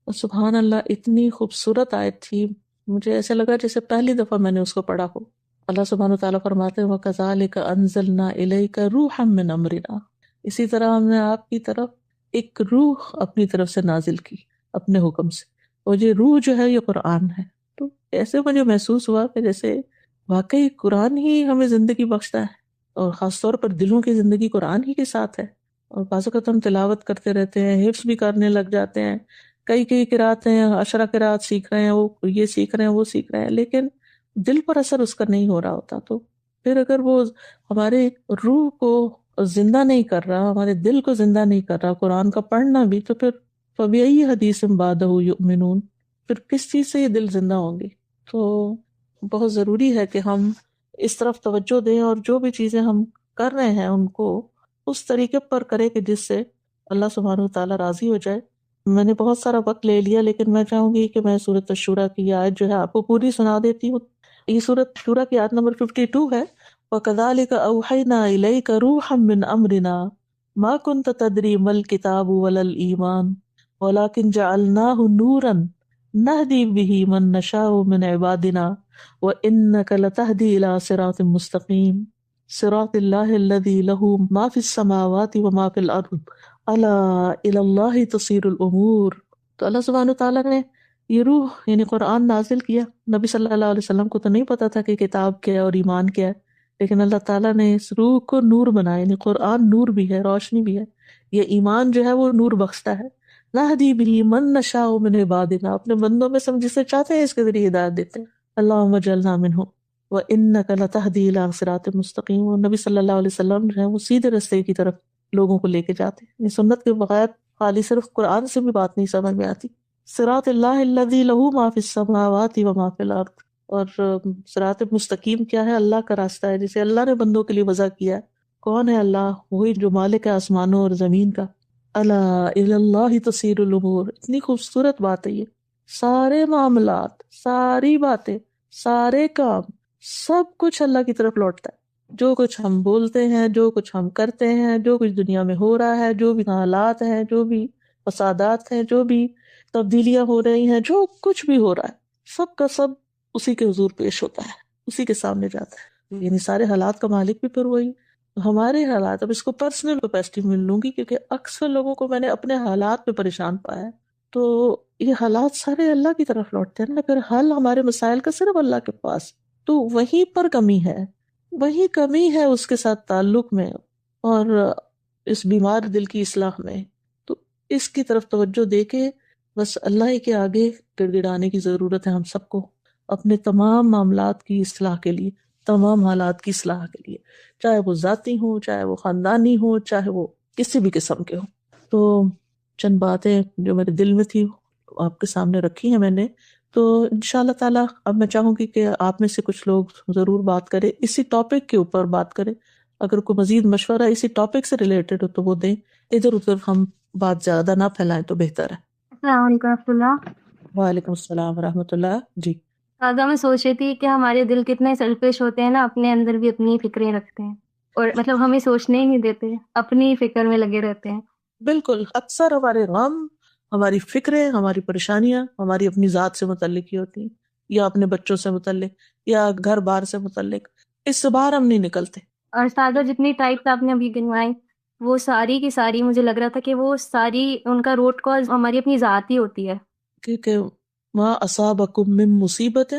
اور سبحان اللہ اتنی خوبصورت آیت تھی، مجھے ایسا لگا جیسے پہلی دفعہ میں نے اس کو پڑھا ہو۔ اللہ سبحانہ وتعالیٰ فرماتے ہیں وَكَذَلِكَ أَنزَلْنَا إِلَيْكَ رُوحًا مِّنْ أَمْرِنَا، اسی طرح ہم نے آپ کی طرف ایک روح اپنی طرف سے نازل کی اپنے حکم سے، اور یہ روح جو ہے یہ قرآن ہے۔ تو ایسے مجھے محسوس ہوا کہ جیسے واقعی قرآن ہی ہمیں زندگی بخشتا ہے، اور خاص طور پر دلوں کی زندگی قرآن ہی کے ساتھ ہے۔ اور بعض اوقات ہم تلاوت کرتے رہتے ہیں، حفظ بھی کرنے لگ جاتے ہیں، کئی قرات ہیں، 10 قرات سیکھ رہے ہیں، وہ یہ سیکھ رہے ہیں، وہ سیکھ رہے ہیں، لیکن دل پر اثر اس کا نہیں ہو رہا ہوتا۔ تو پھر اگر وہ ہمارے روح کو زندہ نہیں کر رہا، ہمارے دل کو زندہ نہیں کر رہا قرآن کا پڑھنا بھی، تو پھر فَبِأَيِّ حَدِيثٍ بَعْدَهُ يُؤْمِنُونَ، پھر کس چیز سے یہ دل زندہ ہوں گے؟ تو بہت ضروری ہے کہ ہم اس طرف توجہ دیں، اور جو بھی چیزیں ہم کر رہے ہیں ان کو اس طریقے پر کریں کہ جس سے اللہ سبحانہ وتعالیٰ راضی ہو جائے، میں نے بہت سارا وقت لے لیا، لیکن میں چاہوں گی کہ میں سورۃ الشورى کی آیت جو ہے آپ کو پوری سنا دیتی ہوں۔ یہ سورۃ شورى کی آیت نمبر 52 ہے۔ وَكَذَلِكَ أَوْحَيْنَا إِلَيْكَ رُوحًا مِّنْ أَمْرِنَا مَا كُنْتَ تَدْرِي مَا الْكِتَابُ وَلَا الْإِيمَانُ وَلَكِنْ جَعَلْنَاهُ نُورًا نَهْدِي بِهِ مَن نَّشَاءُ مِنْ عِبَادِنَا وَإِنَّكَ لَتَهْدِي إِلَىٰ صِرَاطٍ مُّسْتَقِيمٍ صِرَاطِ اللَّهِ الَّذِي لَهُ مَا فِي السَّمَاوَاتِ وَمَا فِي الْأَرْضِ الا الی اللہ تصیر الامور۔ تو اللہ سبحانہ تعالیٰ نے یہ روح یعنی قرآن نازل کیا۔ نبی صلی اللہ علیہ وسلم کو تو نہیں پتا تھا کہ کتاب کیا ہے اور ایمان کیا ہے، لیکن اللہ تعالیٰ نے اس روح کو نور بنایا، یعنی قرآن نور بھی ہے، روشنی بھی ہے، یہ ایمان جو ہے وہ نور بخشتا ہے۔ نہدی بھی من نشاء من عبادنا، اپنے بندوں میں سے ہم جسے چاہتے ہیں اس کے ذریعے ہدایت دیتے ہیں۔ اللہم اجعلنا منہم وانک لتہدی الی صراط مستقیم۔ اور نبی صلی اللہ علیہ وسلم جو ہے وہ سیدھے راستے کی طرف لوگوں کو لے کے جاتے ہیں۔ یہ سنت کے بغیر خالی صرف قرآن سے بھی بات نہیں سمجھ میں آتی۔ صراط اللہ الذی لہ ما فی السماوات و ما فی الارض، اور صراط مستقیم کیا ہے؟ اللہ کا راستہ ہے جسے اللہ نے بندوں کے لیے وضع کیا ہے۔ کون ہے اللہ؟ وہی جو مالک ہے آسمانوں اور زمین کا۔ الا الی اللہ تصیر الامور، اتنی خوبصورت بات ہے یہ۔ سارے معاملات، ساری باتیں، سارے کام، سب کچھ اللہ کی طرف لوٹتا ہے۔ جو کچھ ہم بولتے ہیں، جو کچھ ہم کرتے ہیں، جو کچھ دنیا میں ہو رہا ہے، جو بھی حالات ہیں، جو بھی فسادات ہیں، جو بھی تبدیلیاں ہو رہی ہیں، جو کچھ بھی ہو رہا ہے، سب کا سب اسی کے حضور پیش ہوتا ہے، اسی کے سامنے جاتا ہے۔ یعنی سارے حالات کا مالک بھی پھر وہی۔ ہمارے حالات، اب اس کو پرسنل کیپیسٹی میں لوں گی کیونکہ اکثر لوگوں کو میں نے اپنے حالات پہ پریشان پایا ہے۔ تو یہ حالات سارے اللہ کی طرف لوٹتے ہیں نا، پھر حل ہمارے مسائل کا صرف اللہ کے پاس۔ تو وہیں پر کمی ہے، وہی کمی ہے اس کے ساتھ تعلق میں اور اس بیمار دل کی اصلاح میں۔ تو اس کی طرف توجہ دے کے بس اللہ ہی کے آگے گڑ گڑانے کی ضرورت ہے ہم سب کو، اپنے تمام معاملات کی اصلاح کے لیے، تمام حالات کی اصلاح کے لیے، چاہے وہ ذاتی ہوں، چاہے وہ خاندانی ہوں، چاہے وہ کسی بھی قسم کے ہوں۔ تو چند باتیں جو میرے دل میں تھی آپ کے سامنے رکھی ہیں میں نے۔ تو انشاءاللہ تعالیٰ اب میں چاہوں گی کہ آپ میں سے کچھ لوگ ضرور بات کریں، اسی ٹاپک کے اوپر بات کریں۔ اگر کوئی مزید مشورہ اسی ٹاپک سے ریلیٹڈ ہو تو وہ دیں، ادھر ادھر ہم بات زیادہ نہ پھیلائیں تو بہتر ہے۔ السلام علیکم ورحمۃ اللہ۔ وعلیکم السلام ورحمۃ اللہ۔ جی تازہ میں سوچ رہی تھی کہ ہمارے دل کتنے سیلفش ہوتے ہیں نا، اپنے اندر بھی اپنی فکریں رکھتے ہیں اور مطلب ہمیں سوچنے ہی نہیں دیتے، اپنی فکر میں لگے رہتے ہیں۔ بالکل، اکثر ہمارے غم، ہماری فکریں، ہماری پریشانیاں ہماری اپنی ذات سے متعلق ہی ہوتی ہیں، یا اپنے بچوں سے متعلق، یا گھر بار سے متعلق۔ اس سے باہر ہم نہیں نکلتے۔ اور سادہ جتنی ٹائپس آپ نے ابھی گنوائی، وہ ساری کی ساری مجھے لگ رہا تھا کہ وہ ساری ان کا روٹ کاز ہماری اپنی ذات ہی ہوتی ہے۔ کیونکہ ما اصابکم من مصیبت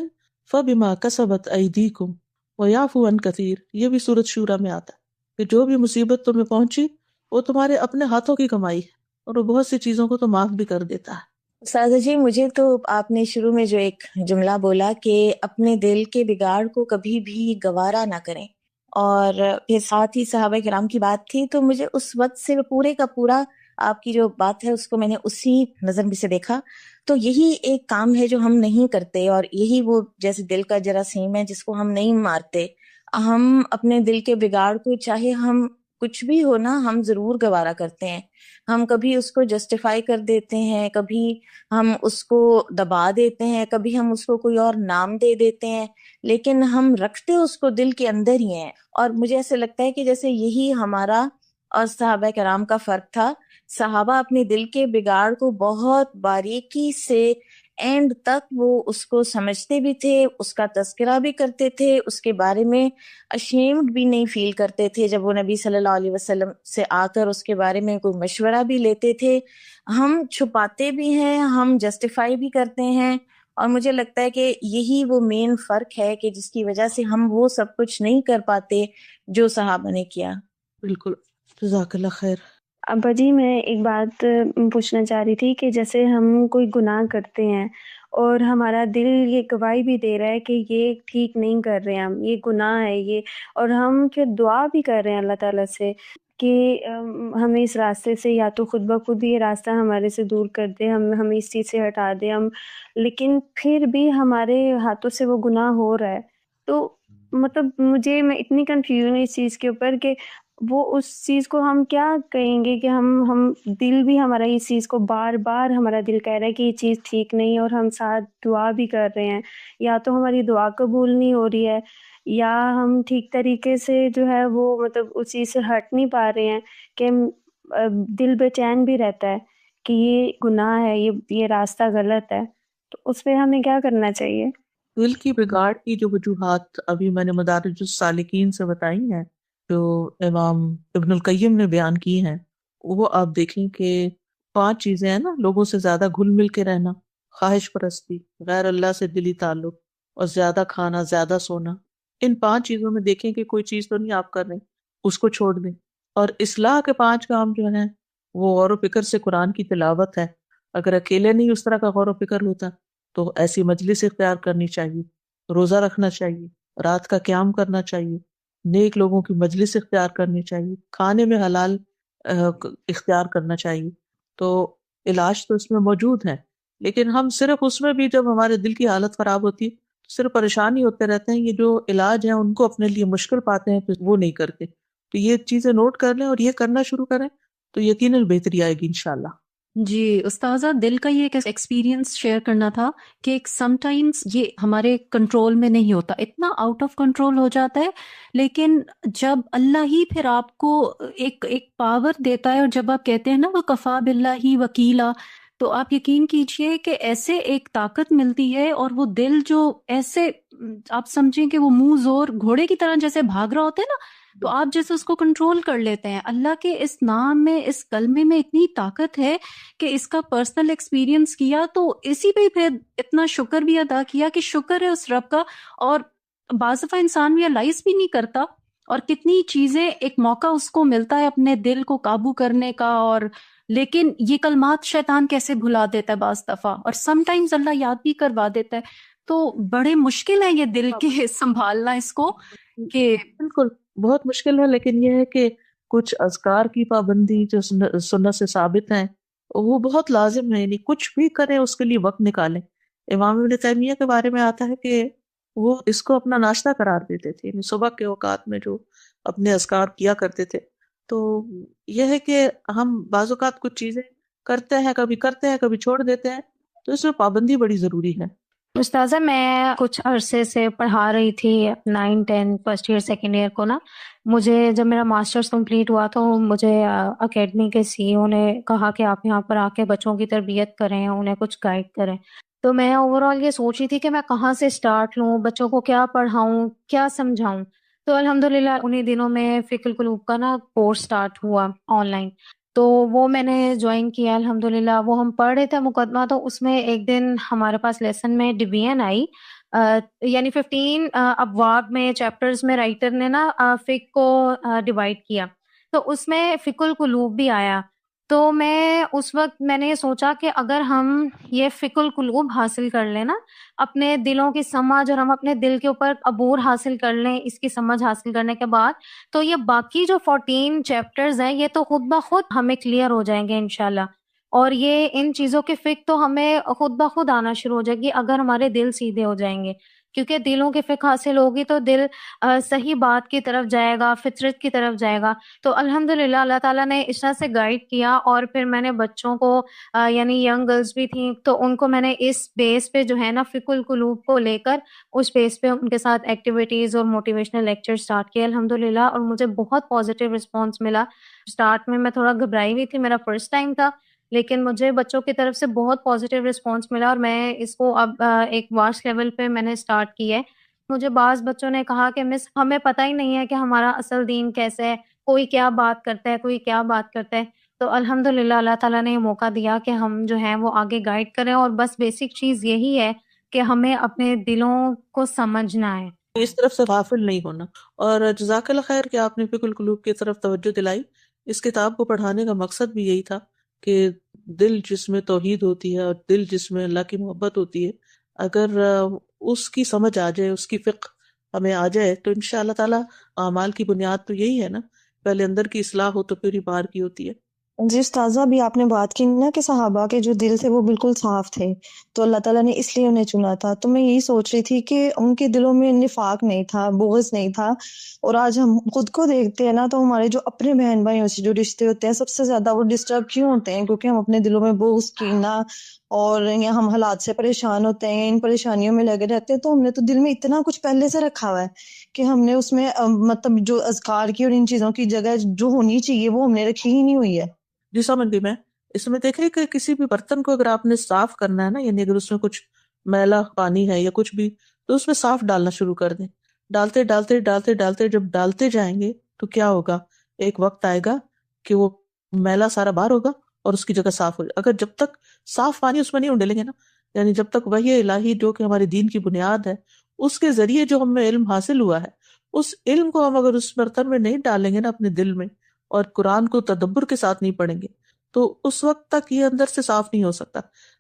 فبما کسبت ایدیکم ویعفو عن کثیر، یہ بھی سورۃ شورى میں آتا ہے کہ جو بھی مصیبت تمہیں پہنچی وہ تمہارے اپنے ہاتھوں کی کمائی ہے، اور وہ بہت سی چیزوں کو تو معاف بھی کر دیتا ہے۔ استاذہ جی، مجھے تو آپ نے شروع میں جو ایک جملہ بولا کہ اپنے دل کے بگاڑ کو کبھی بھی گوارا نہ کریں، اور پھر ساتھ ہی صحابہ کرام کی بات تھی، تو مجھے اس وقت سے پورے کا پورا آپ کی جو بات ہے اس کو میں نے اسی نظر سے دیکھا۔ تو یہی ایک کام ہے جو ہم نہیں کرتے، اور یہی وہ جیسے دل کا جراثیم ہے جس کو ہم نہیں مارتے۔ ہم اپنے دل کے بگاڑ کو، چاہے ہم کچھ بھی ہو نا، ہم ضرور گوارا کرتے ہیں۔ ہم کبھی اس کو جسٹیفائی کر دیتے ہیں، کبھی ہم اس کو دبا دیتے ہیں، کبھی ہم اس کو کوئی اور نام دے دیتے ہیں، لیکن ہم رکھتے اس کو دل کے اندر ہی ہیں۔ اور مجھے ایسے لگتا ہے کہ جیسے یہی ہمارا اور صحابہ کرام کا فرق تھا۔ صحابہ اپنے دل کے بگاڑ کو بہت باریکی سے اینڈ تک وہ اس کو سمجھتے بھی تھے، اس کا تذکرہ بھی کرتے تھے، اس کے بارے میں اشیمڈ بھی نہیں فیل کرتے تھے۔ جب وہ نبی صلی اللہ علیہ وسلم سے آ کر اس کے بارے میں کوئی مشورہ بھی لیتے تھے، ہم چھپاتے بھی ہیں، ہم جسٹیفائی بھی کرتے ہیں۔ اور مجھے لگتا ہے کہ یہی وہ مین فرق ہے کہ جس کی وجہ سے ہم وہ سب کچھ نہیں کر پاتے جو صحابہ نے کیا۔ بالکل، جزاک اللہ خیر۔ ابا جی، میں ایک بات پوچھنا چاہ رہی تھی کہ جیسے ہم کوئی گناہ کرتے ہیں اور ہمارا دل یہ گواہی بھی دے رہا ہے کہ یہ ٹھیک نہیں کر رہے ہیں، ہم یہ گناہ ہے یہ، اور ہم پھر دعا بھی کر رہے ہیں اللہ تعالیٰ سے کہ ہمیں اس راستے سے یا تو خود بخود یہ راستہ ہمارے سے دور کر دے، ہمیں اس چیز سے ہٹا دے، لیکن پھر بھی ہمارے ہاتھوں سے وہ گناہ ہو رہا ہے۔ تو مطلب میں اتنی کنفیوژن ہوں اس چیز کے اوپر کہ وہ اس چیز کو ہم کیا کہیں گے کہ ہم دل بھی ہمارا اس چیز کو بار بار ہمارا دل کہہ رہا ہے کہ یہ چیز ٹھیک نہیں ہے، اور ہم ساتھ دعا بھی کر رہے ہیں، یا تو ہماری دعا قبول نہیں ہو رہی ہے، یا ہم ٹھیک طریقے سے جو ہے وہ مطلب اس چیز سے ہٹ نہیں پا رہے ہیں کہ دل بے چین بھی رہتا ہے کہ یہ گناہ ہے، یہ راستہ غلط ہے، تو اس پہ ہمیں کیا کرنا چاہیے؟ دل کی بگاڑ کی جو وجوہات ابھی میں نے مدارج السالکین سے بتائی ہیں، جو امام ابن القیم نے بیان کی ہیں، وہ آپ دیکھیں کہ 5 چیزیں ہیں نا: لوگوں سے زیادہ گھل مل کے رہنا، خواہش پرستی، غیر اللہ سے دلی تعلق، اور زیادہ کھانا، زیادہ سونا۔ ان 5 چیزوں میں دیکھیں کہ کوئی چیز تو نہیں آپ کر رہے، اس کو چھوڑ دیں۔ اور اصلاح کے 5 کام جو ہیں وہ غور و فکر سے قرآن کی تلاوت ہے۔ اگر اکیلے نہیں اس طرح کا غور و فکر ہوتا تو ایسی مجلس اختیار کرنی چاہیے، روزہ رکھنا چاہیے، رات کا قیام کرنا چاہیے، نیک لوگوں کی مجلس اختیار کرنی چاہیے، کھانے میں حلال اختیار کرنا چاہیے۔ تو علاج تو اس میں موجود ہے، لیکن ہم صرف اس میں بھی جب ہمارے دل کی حالت خراب ہوتی ہے تو صرف پریشان ہی ہوتے رہتے ہیں۔ یہ جو علاج ہیں ان کو اپنے لیے مشکل پاتے ہیں، پھر وہ نہیں کرتے۔ تو یہ چیزیں نوٹ کر لیں اور یہ کرنا شروع کریں تو یقیناً بہتری آئے گی انشاءاللہ۔ جی استاذہ، دل کا یہ ایک ایکسپیرینس شیئر کرنا تھا کہ سم ٹائمز یہ ہمارے کنٹرول میں نہیں ہوتا، اتنا آؤٹ آف کنٹرول ہو جاتا ہے، لیکن جب اللہ ہی پھر آپ کو ایک پاور دیتا ہے، اور جب آپ کہتے ہیں نا وہ کفا باللہ وکیلا، تو آپ یقین کیجئے کہ ایسے ایک طاقت ملتی ہے، اور وہ دل جو ایسے آپ سمجھیں کہ وہ منہ زور گھوڑے کی طرح جیسے بھاگ رہا ہوتا ہے نا، تو آپ جیسے اس کو کنٹرول کر لیتے ہیں۔ اللہ کے اس نام میں، اس کلمے میں اتنی طاقت ہے کہ اس کا پرسنل ایکسپیرینس کیا، تو اسی پہ پھر اتنا شکر بھی ادا کیا کہ شکر ہے اس رب کا۔ اور بعض دفعہ انسان ریئلائز بھی نہیں کرتا، اور کتنی چیزیں ایک موقع اس کو ملتا ہے اپنے دل کو قابو کرنے کا، اور لیکن یہ کلمات شیطان کیسے بھلا دیتا ہے بعض دفعہ، اور سم ٹائمز اللہ یاد بھی کروا دیتا ہے۔ تو بڑے مشکل ہے یہ دل کے سنبھالنا اس کو کہ بالکل بہت مشکل ہے، لیکن یہ ہے کہ کچھ اذکار کی پابندی جو سنت سے ثابت ہیں وہ بہت لازم ہے، یعنی کچھ بھی کریں اس کے لیے وقت نکالیں۔ امام ابن تیمیہ کے بارے میں آتا ہے کہ وہ اس کو اپنا ناشتہ قرار دیتے تھے، یعنی صبح کے اوقات میں جو اپنے اذکار کیا کرتے تھے۔ تو یہ ہے کہ ہم بعض اوقات کچھ چیزیں کرتے ہیں، کبھی چھوڑ دیتے ہیں، تو اس میں پابندی بڑی ضروری ہے۔ استاذہ، میں کچھ عرصے سے پڑھا رہی تھی 9 10 فرسٹ ایئر سیکنڈ ایئر کو نا۔ مجھے جب میرا ماسٹرز کمپلیٹ ہوا تو مجھے اکیڈمی کے سی او نے کہا کہ آپ یہاں پر آ کے بچوں کی تربیت کریں، انہیں کچھ گائیڈ کریں۔ تو میں اوور آل یہ سوچ رہی تھی کہ میں کہاں سے اسٹارٹ لوں، بچوں کو کیا پڑھاؤں، کیا سمجھاؤں۔ تو الحمدللہ انہی دنوں میں فقہ القلوب کا نا کورس اسٹارٹ ہوا آن لائن، تو وہ میں نے جوائن کیا الحمدللہ۔ وہ ہم پڑھ رہے تھے مقدمہ، تو اس میں ایک دن ہمارے پاس لیسن میں ڈویژن آئی، یعنی 15 ابواب میں، چیپٹرز میں رائٹر نے نا فقہ کو ڈیوائڈ کیا، تو اس میں فقہ القلوب بھی آیا۔ تو میں اس وقت میں نے یہ سوچا کہ اگر ہم یہ فقہ القلوب حاصل کر لیں نا، اپنے دلوں کی سمجھ، اور ہم اپنے دل کے اوپر عبور حاصل کر لیں اس کی سمجھ حاصل کرنے کے بعد، تو یہ باقی جو 14 چیپٹرز ہیں یہ تو خود بخود ہمیں کلیئر ہو جائیں گے انشاءاللہ۔ اور یہ ان چیزوں کی فقہ تو ہمیں خود بخود آنا شروع ہو جائے گی اگر ہمارے دل سیدھے ہو جائیں گے، کیونکہ دلوں کی فقہ حاصل ہوگی تو دل صحیح بات کی طرف جائے گا، فطرت کی طرف جائے گا۔ تو الحمدللہ اللہ تعالیٰ نے اس طرح سے گائیڈ کیا، اور پھر میں نے بچوں کو یعنی ینگ گرلز بھی تھیں، تو ان کو میں نے اس بیس پہ جو ہے نا فقہ القلوب کو لے کر اس بیس پہ ان کے ساتھ ایکٹیویٹیز اور موٹیویشنل لیکچر سٹارٹ کیے الحمدللہ، اور مجھے بہت پازیٹیو رسپانس ملا۔ سٹارٹ میں تھوڑا گھبرائی ہوئی تھی، میرا فرسٹ ٹائم تھا، لیکن مجھے بچوں کی طرف سے بہت پازیٹیو رسپانس ملا، اور میں اس کو اب ایک واسٹ لیول پہ میں نے سٹارٹ کی ہے۔ مجھے بعض بچوں نے کہا کہ مس ہمیں پتہ ہی نہیں ہے کہ ہمارا اصل دین کیسے ہے، کوئی کیا بات کرتا ہے، کوئی کیا بات کرتا ہے۔ تو الحمدللہ اللہ تعالیٰ نے یہ موقع دیا کہ ہم جو ہیں وہ آگے گائیڈ کریں، اور بس بیسک چیز یہی ہے کہ ہمیں اپنے دلوں کو سمجھنا ہے۔ اس طرف سے غافل نہیں ہونا۔ اور جزاک اللہ خیر کہ آپ نے فقہ القلوب کی طرف توجہ دلائی۔ اس کتاب کو پڑھانے کا مقصد بھی یہی تھا کہ دل جس میں توحید ہوتی ہے اور دل جس میں اللہ کی محبت ہوتی ہے، اگر اس کی سمجھ آ جائے، اس کی فقہ ہمیں آ جائے، تو انشاء اللہ تعالیٰ اعمال کی بنیاد تو یہی ہے نا، پہلے اندر کی اصلاح ہو تو پھر ہی باہر کی ہوتی ہے۔ جی استاذہ، ابھی آپ نے بات کی نا کہ صحابہ کے جو دل تھے وہ بالکل صاف تھے، تو اللہ تعالیٰ نے اس لیے انہیں چنا تھا. تو میں یہی سوچ رہی تھی کہ ان کے دلوں میں نفاق نہیں تھا، بغض نہیں تھا. اور آج ہم خود کو دیکھتے ہیں نا، تو ہمارے جو اپنے بہن بھائیوں سے جو رشتے ہوتے ہیں سب سے زیادہ وہ ڈسٹرب کیوں ہوتے ہیں؟ کیونکہ ہم اپنے دلوں میں بغض، کینہ، اور یا ہم حالات سے پریشان ہوتے ہیں، ان پریشانیوں میں لگے رہتے ہیں. تو ہم نے تو دل میں اتنا کچھ پہلے سے رکھا ہوا ہے کہ ہم نے اس میں مطلب جو اذکار کی اور ان چیزوں کی جگہ جو ہونی چاہیے وہ ہم نے رکھی ہی نہیں ہوئی ہے. جی سمجھ گئی میں. اس میں دیکھیں کہ کسی بھی برتن کو اگر آپ نے صاف کرنا ہے نا، یعنی اگر اس میں کچھ میلا پانی ہے یا کچھ بھی، تو اس میں صاف ڈالنا شروع کر دیں. ڈالتے ڈالتے ڈالتے ڈالتے جب ڈالتے جائیں گے تو کیا ہوگا، ایک وقت آئے گا کہ وہ میلا سارا باہر ہوگا اور اس کی جگہ صاف ہو جائے. اگر جب تک صاف پانی اس میں نہیں ڈلیں گے نا، یعنی جب تک وحی الہی جو کہ ہمارے دین کی بنیاد ہے، اس کے ذریعے جو ہمیں علم حاصل ہوا ہے، اس علم کو ہم اگر اس برتن میں نہیں ڈالیں گے نا اپنے دل میں، اور قرآن کو تدبر کے ساتھ نہیں پڑھیں گے، تو اس وقت تک یہ اندر سے صاف نہیں ہو سکتا.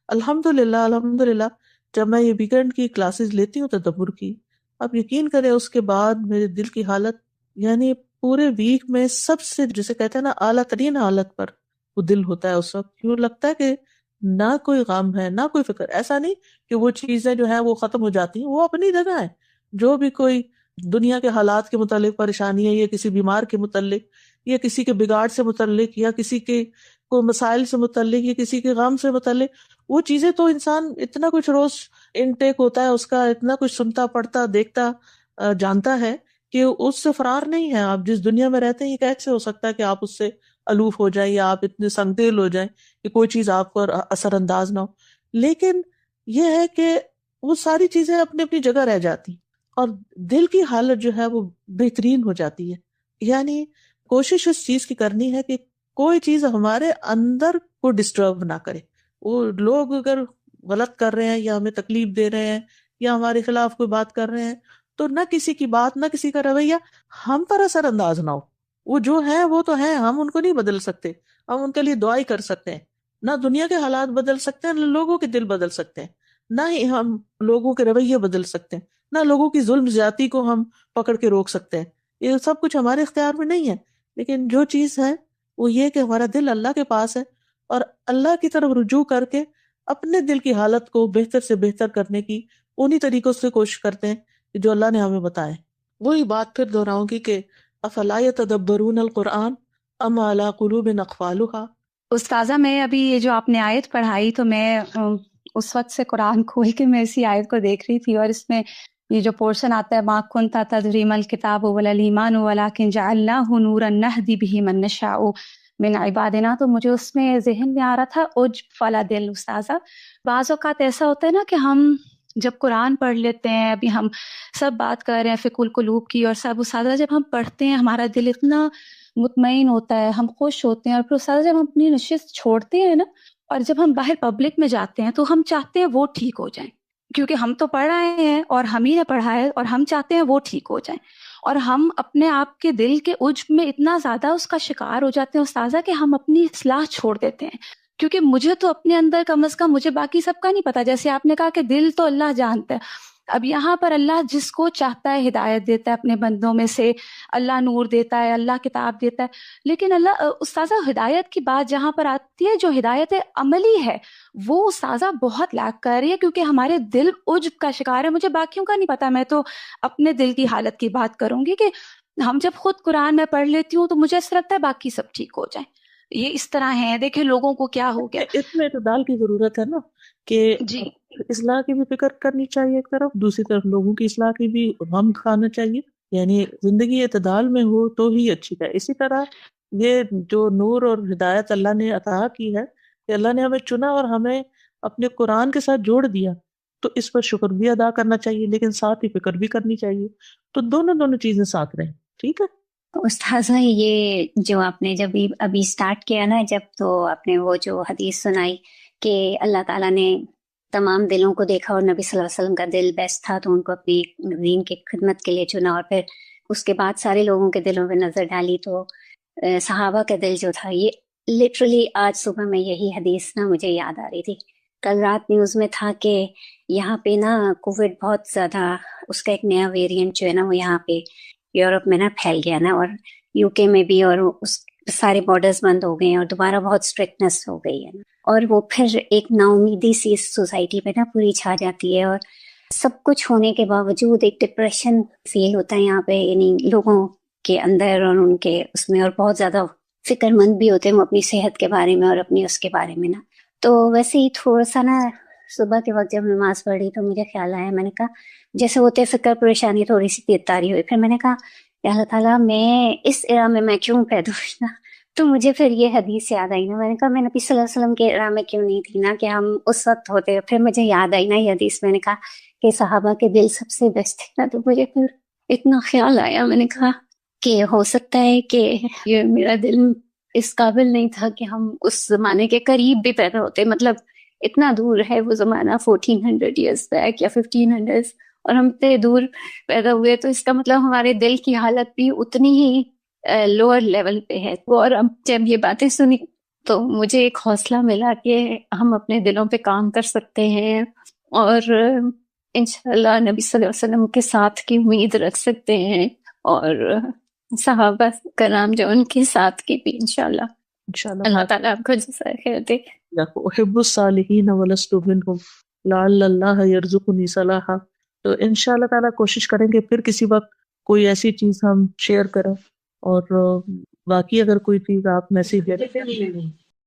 الحمدللہ جب میں یہ ویکینڈ کی کلاسز لیتی ہوں تدبر کی، اب یقین کریں اس کے بعد میرے دل کی حالت، یعنی پورے ویک میں سب سے جسے کہتے ہیں نا اعلیٰ ترین حالت پر وہ دل ہوتا ہے. اس وقت کیوں لگتا ہے کہ نہ کوئی غم ہے نہ کوئی فکر. ایسا نہیں کہ وہ چیزیں جو ہیں وہ ختم ہو جاتی ہیں، وہ اپنی جگہ ہیں. جو بھی کوئی دنیا کے حالات کے متعلق پریشانی ہے، یا کسی بیمار کے متعلق، یا کسی کے بگاڑ سے متعلق، یا کسی کے کوئی مسائل سے متعلق، یا کسی کے غم سے متعلق، وہ چیزیں تو انسان اتنا کچھ روز انٹیک ہوتا ہے اس کا، اتنا کچھ سنتا پڑھتا دیکھتا جانتا ہے کہ اس سے فرار نہیں ہے. آپ جس دنیا میں رہتے ہیں یہ کیسے ہو سکتا ہے کہ آپ اس سے الوف ہو جائیں یا آپ اتنے سنگ دل ہو جائیں کہ کوئی چیز آپ پر اثر انداز نہ ہو. لیکن یہ ہے کہ وہ ساری چیزیں اپنی اپنی جگہ رہ جاتی اور دل کی حالت جو ہے وہ بہترین ہو جاتی ہے. یعنی کوشش اس چیز کی کرنی ہے کہ کوئی چیز ہمارے اندر کو ڈسٹرب نہ کرے. وہ لوگ اگر غلط کر رہے ہیں یا ہمیں تکلیف دے رہے ہیں یا ہمارے خلاف کوئی بات کر رہے ہیں، تو نہ کسی کی بات، نہ کسی کا رویہ ہم پر اثر انداز نہ ہو. وہ جو ہیں وہ تو ہیں، ہم ان کو نہیں بدل سکتے. ہم ان کے لیے دعائی کر سکتے ہیں. نہ دنیا کے حالات بدل سکتے ہیں، نہ لوگوں کے دل بدل سکتے ہیں، نہ ہی ہم لوگوں کے رویے بدل سکتے ہیں، نہ لوگوں کی ظلم زیادتی کو ہم پکڑ کے روک سکتے ہیں. یہ سب کچھ ہمارے اختیار میں نہیں ہے. لیکن جو چیز ہے وہ یہ کہ ہمارا دل اللہ کے پاس ہے، اور اللہ کی طرف رجوع کر کے اپنے دل کی حالت کو بہتر سے بہتر کرنے کی انہی طریقوں سے کوشش کرتے ہیں جو اللہ نے ہمیں بتائے. وہی بات پھر دہراؤں گی کہ افلا یتدبرون القرآن ام علی قلوب اقفالها. استاذہ میں ابھی یہ جو آپ نے آیت پڑھائی تو میں اس وقت سے قرآن کھول کے میں اسی آیت کو دیکھ رہی تھی، اور اس میں یہ جو پورشن آتا ہے ما کنت تدری ما الکتاب ولا الایمان ولکن جعلناہ نورا نہدی بہ من نشاء من عبادنا، تو مجھے اس میں ذہن میں آ رہا تھا عجب والا دل. استاذہ بعض اوقات ایسا ہوتا ہے نا کہ ہم جب قرآن پڑھ لیتے ہیں، ابھی ہم سب بات کر رہے ہیں فقہ القلوب کی اور سب، استاذہ جب ہم پڑھتے ہیں ہمارا دل اتنا مطمئن ہوتا ہے، ہم خوش ہوتے ہیں، اور پھر استاذہ جب ہم اپنی نشست چھوڑتے ہیں نا اور جب ہم باہر پبلک میں جاتے ہیں تو ہم چاہتے ہیں وہ ٹھیک ہو جائیں، کیونکہ ہم تو پڑھ رہے ہیں اور ہم ہی نے پڑھا ہے، اور ہم چاہتے ہیں وہ ٹھیک ہو جائیں، اور ہم اپنے آپ کے دل کے عجب میں اتنا زیادہ اس کا شکار ہو جاتے ہیں استاذہ کہ ہم اپنی اصلاح چھوڑ دیتے ہیں. کیونکہ مجھے تو اپنے اندر کم از کم، مجھے باقی سب کا نہیں پتا، جیسے آپ نے کہا کہ دل تو اللہ جانتا ہے. اب یہاں پر اللہ جس کو چاہتا ہے ہدایت دیتا ہے اپنے بندوں میں سے، اللہ نور دیتا ہے، اللہ کتاب دیتا ہے، لیکن اللہ استاذہ ہدایت کی بات جہاں پر آتی ہے، جو ہدایت عملی ہے وہ استاذہ بہت لیک کر رہی ہے، کیونکہ ہمارے دل عجب کا شکار ہے. مجھے باقیوں کا نہیں پتا، میں تو اپنے دل کی حالت کی بات کروں گی کہ ہم جب خود قرآن میں پڑھ لیتی ہوں تو مجھے ایسا لگتا ہے باقی سب ٹھیک ہو جائیں. یہ اس طرح ہے، دیکھیں لوگوں کو کیا ہو گیا. اس میں اعتدال کی ضرورت ہے نا، کہ جی اصلاح کی بھی فکر کرنی چاہیے ایک طرف، دوسری طرف لوگوں کی اصلاح کی بھی غم کھانا چاہیے. یعنی زندگی اعتدال میں ہو تو ہی اچھی ہے. اسی طرح یہ جو نور اور ہدایت اللہ نے عطا کی ہے، کہ اللہ نے ہمیں چنا اور ہمیں اپنے قرآن کے ساتھ جوڑ دیا، تو اس پر شکر بھی ادا کرنا چاہیے، لیکن ساتھ ہی فکر بھی کرنی چاہیے. تو دونوں چیزیں ساتھ رہیں. ٹھیک ہے. استاذہ یہ جو آپ نے جب ابھی سٹارٹ کیا نا، جب تو آپ نے وہ جو حدیث سنائی کہ اللہ تعالیٰ نے تمام دلوں کو دیکھا اور نبی صلی اللہ علیہ وسلم کا دل بیسٹ تھا تو ان کو اپنی دین کی خدمت کے لیے چنا، اور پھر اس کے بعد سارے لوگوں کے دلوں پہ نظر ڈالی تو صحابہ کا دل جو تھا، یہ لٹرلی آج صبح میں یہی حدیث نا مجھے یاد آ رہی تھی. کل رات نیوز میں تھا کہ یہاں پہ نا کووڈ بہت زیادہ، اس کا ایک نیا ویریئنٹ جو ہے نا وہ یہاں پہ یورپ میں نا پھیل گیا نا، اور یو کے میں بھی، اور اس سارے بارڈرز بند ہو گئے ہیں اور دوبارہ بہت اسٹرکٹنس ہو گئی ہے، اور وہ پھر ایک نا امیدی سی اس سوسائٹی پہ نا پوری چھا جاتی ہے، اور سب کچھ ہونے کے باوجود ایک ڈپریشن فیل ہوتا ہے یہاں پہ، یعنی لوگوں کے اندر اور ان کے اس میں، اور بہت زیادہ فکر مند بھی ہوتے ہیں وہ اپنی صحت کے بارے میں اور اپنی اس کے بارے میں نا. تو ویسے ہی تھوڑا سا نا صبح کے وقت جب نماز پڑھی تو مجھے خیال آیا، میں نے کہا جیسے ہوتے فکر پریشانی تھوڑی سی تیزداری ہوئی، پھر میں نے کہا یا اللہ تعالیٰ میں اس ایرا میں کیوں پیدا ہوئی نا. تو مجھے پھر یہ حدیث یاد آئی نا، میں نے کہا میں نبی صلی اللہ علیہ وسلم کے ایرا میں کیوں نہیں تھی نا کہ ہم اس وقت ہوتے. پھر مجھے یاد آئی نا یہ حدیث، میں نے کہا کہ صحابہ کے دل سب سے بیسٹ تھے نا، تو مجھے پھر اتنا خیال آیا، میں نے کہا کہ ہو سکتا ہے کہ یہ میرا دل اس قابل نہیں تھا کہ ہم اس زمانے کے قریب بھی پیدا ہوتے، مطلب اتنا دور ہے وہ زمانہ 1400 ایئرس بیک یا 1500، اور ہم اتنے دور پیدا ہوئے، تو اس کا مطلب ہمارے دل کی حالت بھی اتنی ہی لوور لیول پہ ہے. اور اب جب یہ باتیں سنی تو مجھے ایک حوصلہ ملا کہ ہم اپنے دلوں پہ کام کر سکتے ہیں، اور انشاءاللہ نبی صلی اللہ علیہ وسلم کے ساتھ کی امید رکھ سکتے ہیں، اور صحابہ کرام جو ان کے ساتھ کی بھی انشاءاللہ. انشاءاللہ. اللہ تعالیٰ آپ کو جزائے خیر دے. احب الصالحین ولست منہم لعل اللہ یرزقنی صلاحا. تو انشاءاللہ تعالیٰ کوشش کریں گے پھر کسی وقت کوئی ایسی چیز ہم شیئر کریں، اور باقی اگر کوئی چیز آپ میسیج